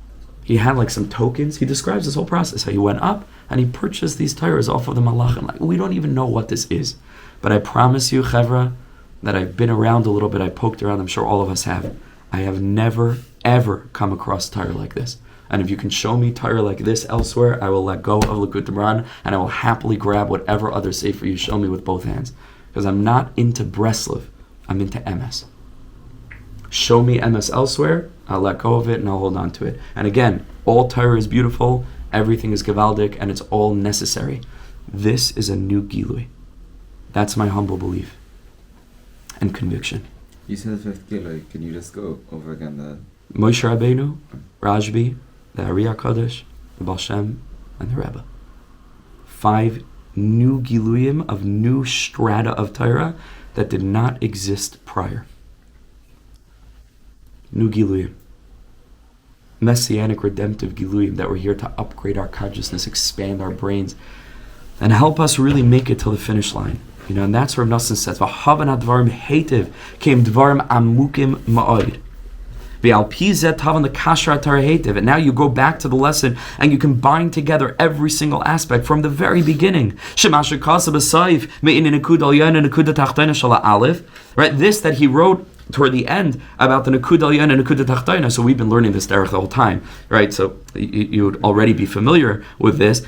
He had like some tokens. He describes this whole process, how he went up and he purchased these Torahs off of the Malachim. Like, we don't even know what this is. But I promise you, Chevra, that I've been around a little bit. I poked around. I'm sure all of us have. I have never, ever come across Torah like this. And if you can show me Torah like this elsewhere, I will let go of Likutei Moharan and I will happily grab whatever other sefer you show me with both hands. Because I'm not into Breslov, I'm into MS. Show me MS elsewhere, I'll let go of it and I'll hold on to it. And again, all Torah is beautiful, everything is gevaldik, and it's all necessary. This is a new Gilui. That's my humble belief and conviction. You said the fifth Gilui. Can you just go over again the Moshe Rabbeinu, Rajbi, the R Yaakov, the Baal Shem, and the Rebbe. 5 new Giluyim of new strata of Torah that did not exist prior. New Giluyim. Messianic redemptive Giluyim that were here to upgrade our consciousness, expand our brains, and help us really make it to the finish line. You know, and that's where Rebbe Nachman says, "V'havan advarim heitev came dvarim amukim ma'od." And now you go back to the lesson and you combine together every single aspect from the very beginning. Right, this that he wrote toward the end about the Nekud Alyan and Nekud Tachtayna. So we've been learning this derech the whole time, right? So you would already be familiar with this.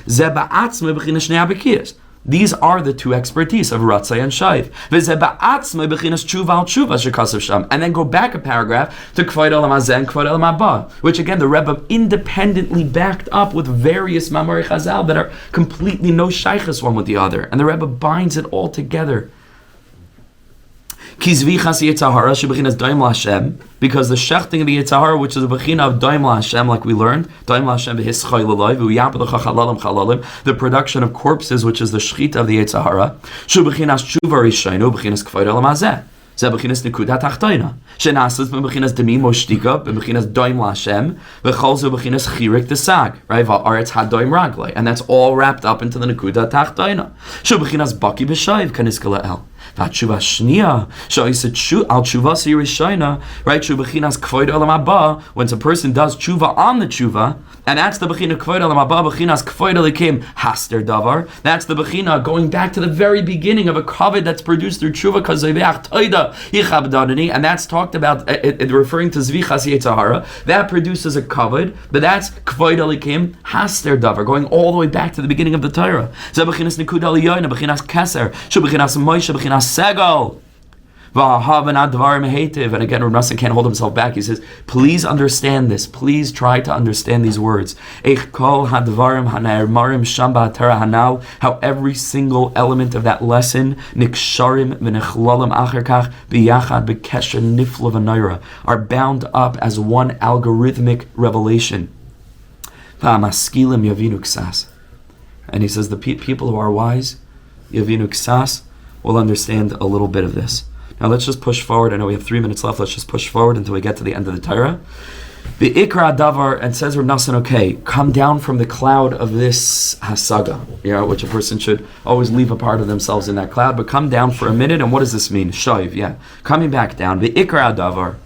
These are the two expertise of Ratzai and Shaiv. And then go back a paragraph to K'vayid Olam Hazeh and K'vayid Olam Haba, which again the Rebbe independently backed up with various Mamari Chazal that are completely no shaykhs one with the other. And the Rebbe binds it all together. Kizvichas Yitzhahara shebechinas daim laHashem, because the shechting of the Yitzhahara, which is the bechina of daim laHashem, like we learned, daim laHashem v'hischay l'loy v'uyapadacha chalalim chalalim, the production of corpses, which is the shechita of the Yitzhahara, shebechinas tshuva rishaynu bechinas k'fayda l'mazeh. זה בבחינת נקודה תחתונה, שנעשית בבחינת דמים או שתיקה, בבחינת דוים להשם, וכל זה בבחינת חירק דסג, right? והארץ הדוים רגלי, and that's all wrapped up into the נקודה תחתונה, שבבחינת בקי בשייב, כנזכה לאל. והתשובה השנייה, שעושה על תשובה ראשונה, right? שבבחינת כבוד עולם הבא, when a person does tshuva on the tshuva, and that's the bechina kvoid olam haba, bechinas kvoid elikim haster davar. That's the bechina going back to the very beginning of a kavod that's produced through tshuva kazeveach toida yichabdadani, and that's talked about referring to zvichas yitzhahara. That produces a kavod, but that's kvoid elikim haster davar, going all the way back to the beginning of the Torah. Ze bechinas nikud aliyoyna, bechinas keser, shu bechinas moishe, bechinas segal. And again, Rebbe Nachman can't hold himself back. He says, please understand this. Please try to understand these words. How every single element of that lesson are bound up as one algorithmic revelation. And he says, the people who are wise, will understand a little bit of this. Now let's just push forward. I know we have 3 minutes left. Let's just push forward until we get to the end of the Torah. The Ikra Davar, and says Rebbe Nachman, okay, come down from the cloud of this Hasaga, which a person should always leave a part of themselves in that cloud, but come down for a minute, and what does this mean? Shaiv, coming back down. The Ikra Davar,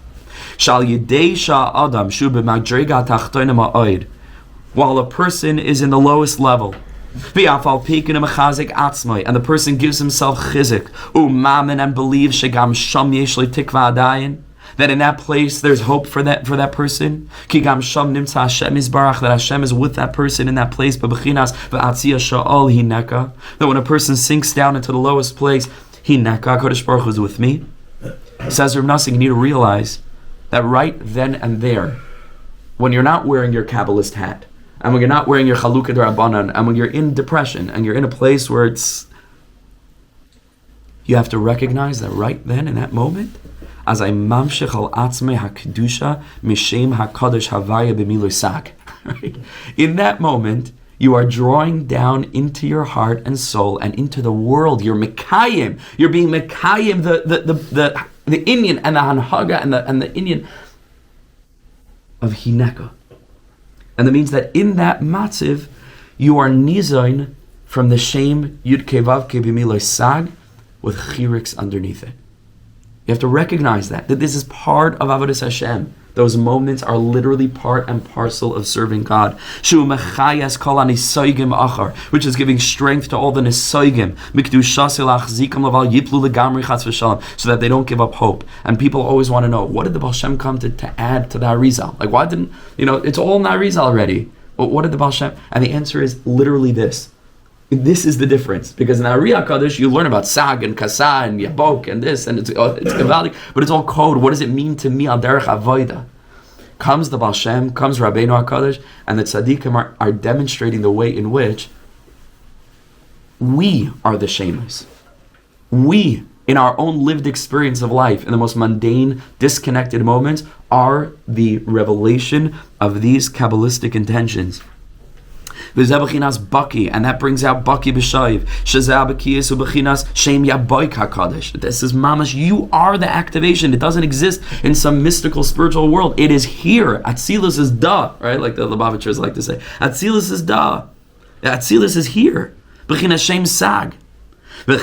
Shal Yidei Sha Adam Shu B'Madrega Tachtoina Ma'oid, while a person is in the lowest level, and the person gives himself chizik, and believes that in that place there's hope for that person. That Hashem is with that person in that place. That when a person sinks down into the lowest place, Kodesh Baruch Hu is with me. Says Rebbe Nachman, you need to realize that right then and there, when you're not wearing your Kabbalist hat, and when you're not wearing your Chalukah D'Rabbanan, and when you're in depression, and you're in a place where you have to recognize that right then, in that moment, as I mamshech al atzmei hakedusha mishem hakadosh havaya b'miloi sak. In that moment, you are drawing down into your heart and soul and into the world. You're mekayim. You're being mekayim the Inyan and the Hanhaga and the Inyan of Hineka. And that means that in that matziv, you are nizayin from the shame yud kevav kebimiloi sag with chiriks underneath it. You have to recognize that this is part of Avodas Hashem. Those moments are literally part and parcel of serving God. Which is giving strength to all the nisoygim, so that they don't give up hope. And people always want to know, what did the Baal Shem come to add to the Arizal? Like, why didn't, it's all in the Arizal already. But what did the Baal Shem? And the answer is literally this. This is the difference, because in Ari HaKadosh you learn about Sag and Kasa and Yabok and this, and it's Gavaldik, but it's all code. What does it mean to me al derech avoda? Comes the Baal Shem, comes Rabbeinu HaKadosh, and the Tzaddikim are demonstrating the way in which we are the shameless. We, in our own lived experience of life, in the most mundane, disconnected moments, are the revelation of these Kabbalistic intentions. And that brings out Baki B'Shaiv. This is mamash. You are the activation. It doesn't exist in some mystical spiritual world. It is here. Atzilus is da, right? Like the Lubavitchers like to say. Atzilus is da. Atzilus is here. B'chinas Shem Sag. When a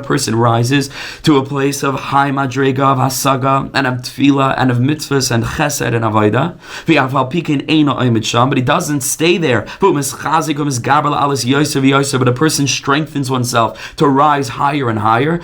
person rises to a place of high madrega, of hasaga, and of tefillah, and of mitzvahs, and chesed, and avodah, but he doesn't stay there. But a person strengthens oneself to rise higher and higher.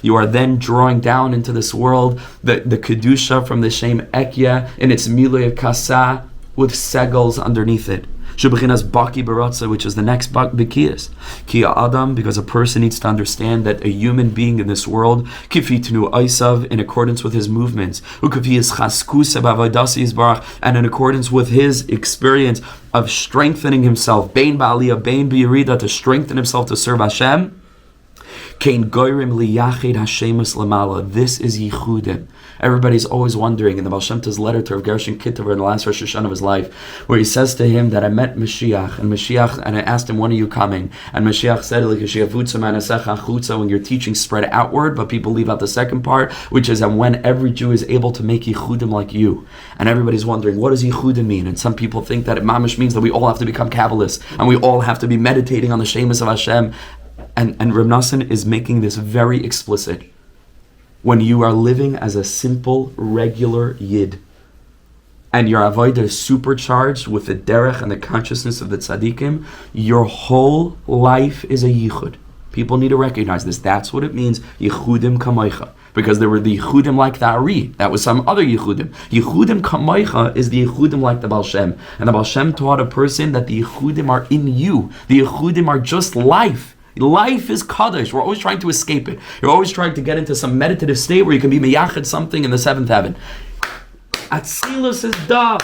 You are then drawing down into this world the kedusha from the shem ekya in its milei kasa, with segals underneath it. Shubachinas baki baratza, which is the next bikiyas. Ki adam, because a person needs to understand that a human being in this world, kifitnu aisav, in accordance with his movements, ukafiyas chaskusa b'avodas yisbarach, and in accordance with his experience of strengthening himself, bein ba'aliyah, bein b'yirida, to strengthen himself to serve Hashem. Kein goyrim liyachid hashemus lamala. This is yichudim. Everybody's always wondering in the Baal Shem Tov's letter to Rav Gershon Kittever in the last Rosh Hashanah of his life, where he says to him that I met Mashiach, and I asked him, when are you coming? And Mashiach said, when your teaching spread outward, but people leave out the second part, which is and when every Jew is able to make yichudim like you. And everybody's wondering, what does yichudim mean? And some people think that it mamish means that we all have to become Kabbalists, and we all have to be meditating on the shemus of Hashem. And Rebbe Nachman is making this very explicit. When you are living as a simple, regular Yid, and your avodah is supercharged with the derech and the consciousness of the tzaddikim, your whole life is a yichud. People need to recognize this. That's what it means, yichudim kamaycha. Because there were the yichudim like the Ari. That was some other yichudim. Yichudim kamaycha is the yichudim like the Baal Shem. And the Baal Shem taught a person that the yichudim are in you. The yichudim are just life. Life is kaddish. We're always trying to escape it. You're always trying to get into some meditative state where you can be meyachid something in the seventh heaven. Atzilus is dog.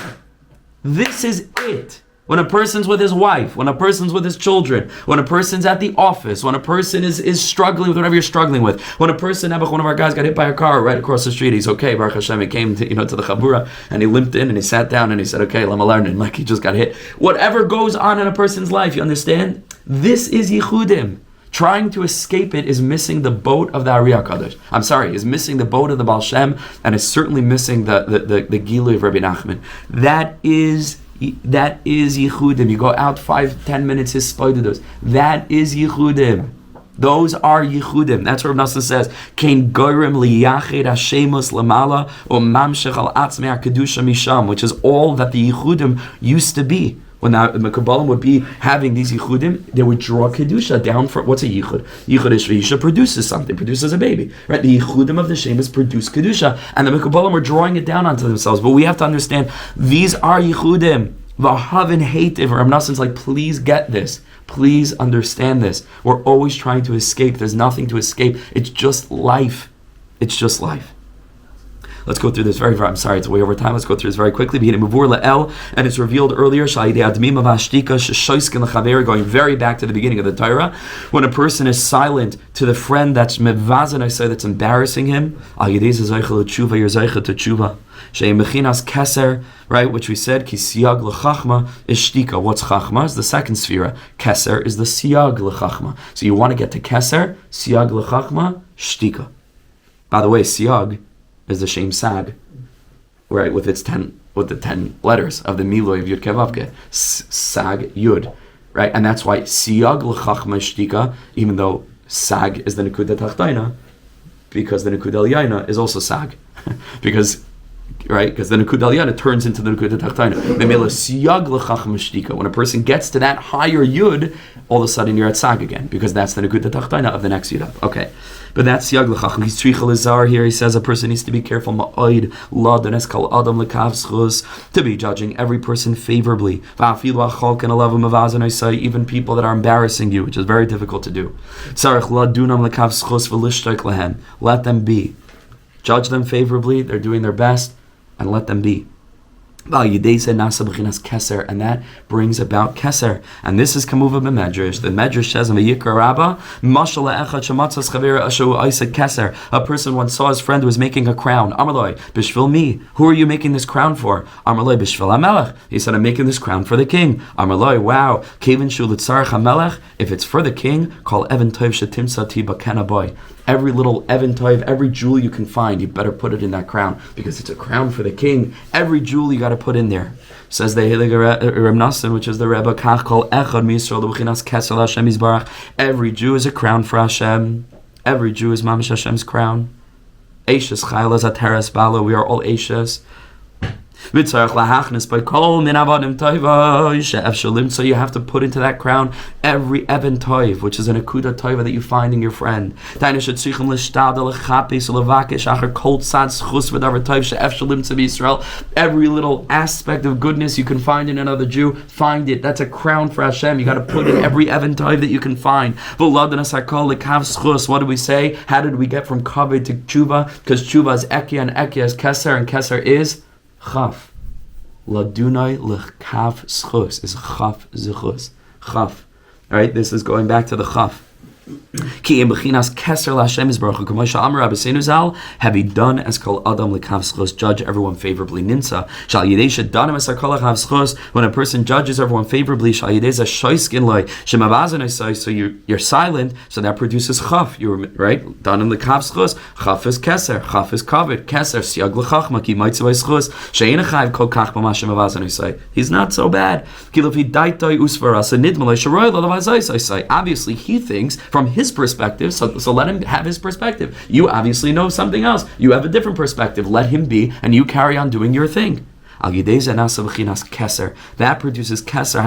This is it. When a person's with his wife, when a person's with his children, when a person's at the office, when a person is struggling with whatever you're struggling with, when a person, one of our guys got hit by a car right across the street, he's okay, Baruch Hashem, he came to the chabura, and he limped in and he sat down and he said, okay, lama learn, like he just got hit. Whatever goes on in a person's life, you understand? This is yichudim. Trying to escape it is missing the boat of the R Yaakov. Is missing the boat of the Baal Shem, and is certainly missing the Geulah of Rebbe Nachman. That is yichudim. You go out 5-10 minutes, his spider. That is yichudim. Those are yichudim. That's what Rav Nachman says. Kein goyrim liyachid hashemus lamala or mamshech al atzmei kedusha misham, which is all that the yichudim used to be. When the Kabbalah would be having these yichudim, they would draw kedusha down for what's a yichud? Yichud is Yisha produces something, produces a baby, right? The yichudim of the shemus produce kedusha, and the Kabbalah were drawing it down onto themselves. But we have to understand these are yichudim. V'havin hativ. Rav Nachman's like, please get this. Please understand this. We're always trying to escape. There's nothing to escape. It's just life. It's just life. Let's go through this I'm sorry, it's way over time. Let's go through this very quickly. Beginning Mavur La'el, and it's revealed earlier, going very back to the beginning of the Torah. When a person is silent to the friend that's mevazan, I say that's embarrassing him, keser, right, which we said, ki siyag l'chachma is shtika. What's chachma? Is the second sphera. Keser is the siyag l'chachma. So you want to get to keser, siyag l'chachma, shtika. By the way, siyag is the shem sag, right, with the 10 letters of the Miloi of Yud Kevavke, sag yud, right, and that's why siyag l'chachma shtika, even though sag is the nekuda tachtaina, because the nekuda aliyana is also sag, because the nekuda aliyana turns into the nekuda tachtaina. Memela siyag l'chachma shtika. When a person gets to that higher yud, all of a sudden you're at sag again, because that's the nekuda tachtaina of the next yud. Okay. But that's siyag l'chachma. He's trichel izar here. He says a person needs to be careful ma'oid ladan eskal adam l'kavschus, to be judging every person favorably. Va'afilu achol kan alavu mavazan I say, even people that are embarrassing you, which is very difficult to do. Tzarich ladunam l'kavschus v'lishtaik lehen. Let them be. Judge them favorably. They're doing their best, and let them be. And that brings about keser. And this is kamuva b'medrash. The medrash says in Vayikra Rabbah, keser. A person once saw his friend who was making a crown. Amaloi, bishvil me. Who are you making this crown for? Amaloi, bishvil hamelech. He said, I'm making this crown for the king. Amaloi, wow. Kevin shulitzarach hamelech. If it's for the king, call Evan Tov shetimsa tiba kenaboy. Every little Evan Tov, every jewel you can find, you better put it in that crown, because it's a crown for the king. Every jewel you got to put in there. Says the Heilige Rebbe Nachman, which is the Rebbe, Kach kol echad miYisrael l'bchinas kesel Hashem Yisbarach. Every Jew is a crown for Hashem. Every Jew is mamish Hashem's crown. Eishes chayla zateres bala. We are all Eishes. So you have to put into that crown every Eben Toiv, which is an Akuda Toiva that you find in your friend. Every little aspect of goodness you can find in another Jew, find it. That's a crown for Hashem. You got to put in every Eben Toiv that you can find. What do we say? How did we get from Kavod to Tshuva? Because Tshuva is Ekia and Ekia is Keser, and Keser is Chaf. Ladunai lechaf schus is chaf zechus. Chaf. Alright, this is going back to the chaf. Ki im bechinas keser l'Hashem yisbarach hu k'moshe amar Rabbeinu Zal, have he done as kol adam l'kav schus, judge everyone favorably. Ninsa shal yidei shedanim as kol l'kav schus, when a person judges everyone favorably, shal yidei zashoiskin loy shemavazan osai, so you're silent, so that produces chaf. You're right. Danim l'kav schus. Chaf is keser. Chaf is kavod. Keser siag l'chachma ki maitzvay schus she'ein chayv kol kach b'ma shemavazan osai. He's not so bad. Ki l'fi daitoi usvaras nidmalei sharoy l'lavazay osai. Obviously, he thinks from his perspective, so let him have his perspective. You obviously know something else. You have a different perspective. Let him be, and you carry on doing your thing. That produces keser.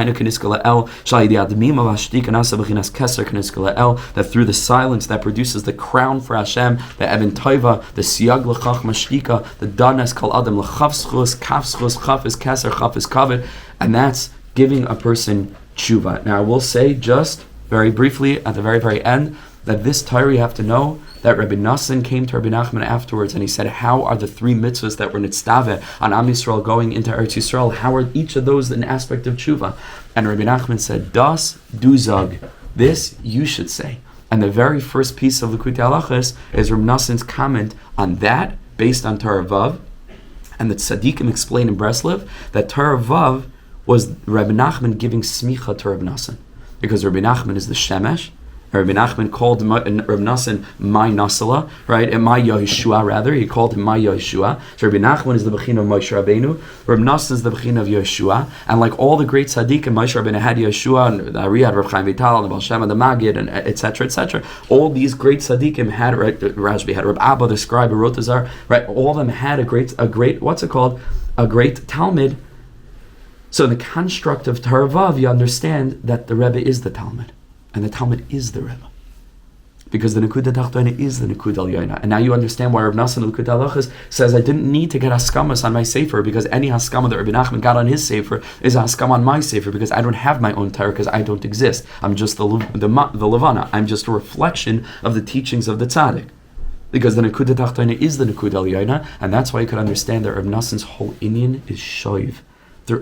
That through the silence that produces the crown for Hashem, the Eben Toiva, the siag l'chachma shtika, the danas kol adam l'chav schus, kaf schus, chaf is keser, chaf is kavod, and that's giving a person tshuva. Now I will say just very briefly at the very, very end, that this Torah you have to know that Rebbe Nachman came to Rebbe Nachman afterwards and he said, how are the three mitzvahs that were nitztave on Am Yisrael going into Eretz Yisrael, how are each of those an aspect of tshuva? And Rebbe Nachman said, das du zag, this you should say. And the very first piece of Likutei Halachos is Rebbe Nachman's comment on that, based on Torah Vav, and the tzaddikim explain in Breslev that Torah Vav was Rebbe Nachman giving smicha to Rebbe Nachman. Because Rebbe Nachman is the Shemesh. Rebbe Nachman called Rebbe Nachman my Nasala, right? And my Yeshua, rather. He called him my Yeshua. So Rebbe Nachman is the Bechin of Moshe Rabbeinu. Rebbe Nachman is the Bechin of Yeshua. And like all the great tzaddikim, Moshe Rabbeinu had Yeshua, and the Ari had Rav Chaim Vital, and the Baal Shem, and the Magid, and etc., etc. All these great tzaddikim had, right? Rashbi had Reb Abba, the scribe, who wrote the Zar, right? All of them had a great, what's it called? A great Talmud. So in the construct of Torah Vav, you understand that the Rebbe is the Talmud, and the Talmud is the Rebbe, because the Nekuda Tachtoina is the Nekuda Elyoina. And now you understand why Reb Nachman Likutei Halachos says, I didn't need to get haskamas on my sefer, because any haskama that Rebbe Nachman got on his sefer is a haskama on my sefer, because I don't have my own Torah, because I don't exist. I'm just the Levana. I'm just a reflection of the teachings of the Tzaddik. Because the Nekuda Tachtoina is the Nekuda Elyoina, and that's why you could understand that Reb Nachman's whole inyan is shoiv.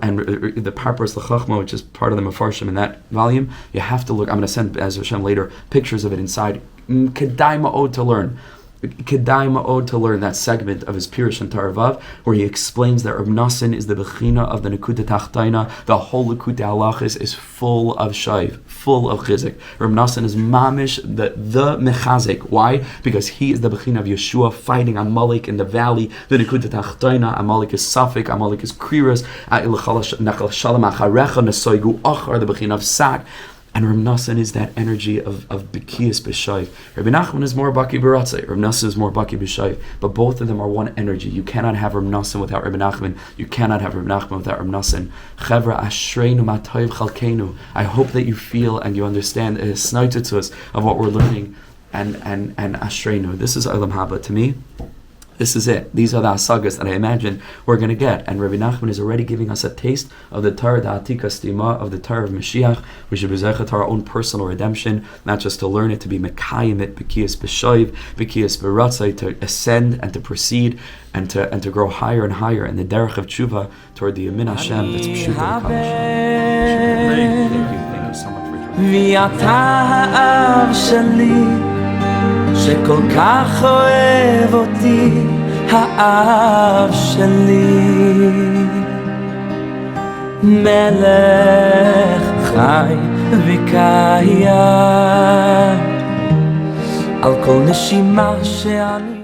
And the particularized Chochmah, which is part of the Mefarshim in that volume, you have to look. I'm going to send, as Hashem later, pictures of it inside. Kedai ma'od to learn. Kedai ma'od to learn that segment of his Pirush and Torah Vav, where he explains that Reb Nachman is the Bechina of the Nekuda Tachtoina. The whole Likutei Halachos is full of shayv, full of chizik. Reb Nachman is mamish, the mechazik. Why? Because he is the Bechina of Yeshua fighting Amalek in the valley. The Nekuda Tachtoina, Amalek is Safik, Amalek is Kriras, Nachal Shalom Acharecha, Nesoigu Achar, the Bechina of Sak. And Reb Nachman is that energy of Bekiyas B'Shayv. Rebbe Nachman is more Baki B'Ratzai. Reb Nachman is more Baki B'Shayv. But both of them are one energy. You cannot have Reb Nachman without Rebbe Nachman. You cannot have Reb Nachman without Reb Nachman. Chevra Ashreinu Matayv Chalkeinu. I hope that you feel and you understand a snaututus of what we're learning. And Ashreinu. This is Olam Haba to me. This is it. These are the asagas that I imagine we're going to get. And Rebbe Nachman is already giving us a taste of the Torah, the Atika Stima, of the Torah of Mashiach. We should be zeichet our own personal redemption, not just to learn it, to be mekayim it, Bekiyas B'Shayv, Bekiyas B'Ratzai, to ascend and to proceed and to grow higher and higher in the derech of tshuva toward the Yamin Hashem that's Pshuta Thank you so much for שכל כך אוהב אותי האב שלי מלך חי וקיים על כל נשימה שאני